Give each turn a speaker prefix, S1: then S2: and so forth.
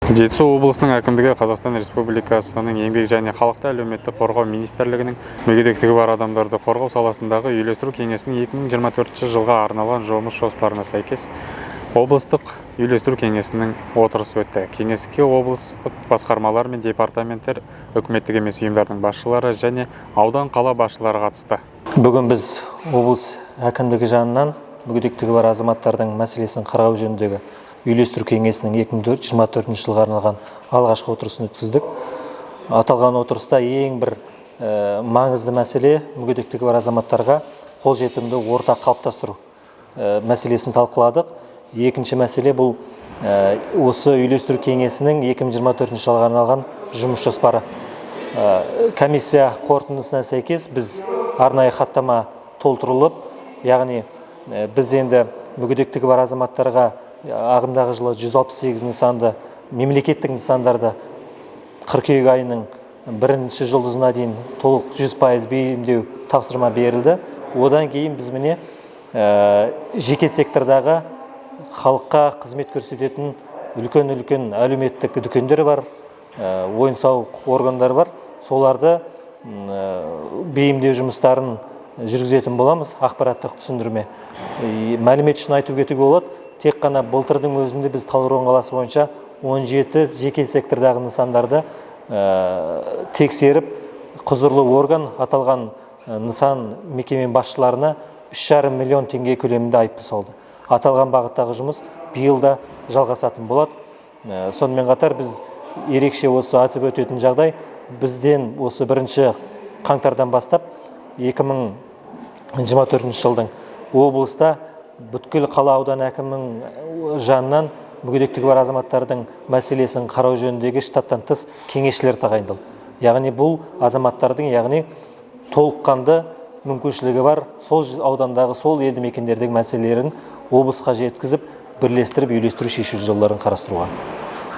S1: Жетісу облысының әкімдігі Қазақстан Республикасының еңбек және халықты әлеуметтік қорғау министрлігінің мүгедектігі бар адамдарды қорғау саласындағы үйлестіру кеңесінің 2024 жылға арналған жұмыс жоспарына сәйкес облыстық үйлестіру кеңесінің отырысы өтті. Кеңеске облыстық басқармалар мен департаменттер, үкіметтік емес ұйымдардың басшылары және аудан қала басшылары қатысты.
S2: Бүгін біз облыс әкімдігі жанынан мүгедектігі бар азаматтардың мәселесін қарау жөніндегі үйлестіру кеңесінің 2024 жылға арналған алғашқы отырысын өткіздік. Аталған отырыста ең бір маңызды мәселе мүгедектігі бар азаматтарға қолжетімді орта қалыптастыру мәселесін талқыладық. Екінші мәселе бұл осы үйлестіру кеңесінің 2024 жылға арналған жұмыс жоспары. Комиссия қорытындысына сәйкес біз арнайы хаттама толтырылып, яғни біз енді мүгедектігі бар азаматтарға ағымдағы жылы 168 нысанды мемлекеттік нысандарды қыркүйек айының 1-ші жұлдызына дейін толық 100% бейімдеу тапсырма берілді. Одан кейін біз міне жеке сектордағы халыққа қызмет көрсететін үлкен әлеуметтік дүкендер бар, ойын-сауық органдары бар. Соларды бейімдеу жұмыстарын жүргізетін боламыз. Ақпараттық түсіндірме. Мәлімет үшін айту кетуге болады. Тек қана былтырдың өзінде біз Талдықорған қаласы бойынша 17 жеке сектордағы нысандарды тексеріп, құзырлы орган аталған нысан мекеме басшыларына 3,5 миллион теңге көлемінде айыппұл салды. Аталған бағыттағы жұмыс биыл да жалғасатын болады. Сонымен қатар біз ерекше осы атап өтетін жағдай, бізден осы 1-ші қаңтардан бастап 2024 жылдың облыста бүткіл қала аудан әкімінің жанынан мүгедектігі бар азаматтардың мәселесін қарау жөніндегі штаттан тыс кеңесшілер тағайындалды. Яғни бұл азаматтардың, яғни толыққанды мүмкіншілігі бар сол аудандағы, сол елді мекендердегі мәселелерін облысқа жеткізіп, бірлестіріп, үйлестіру шешу жолдарын қарастыруға.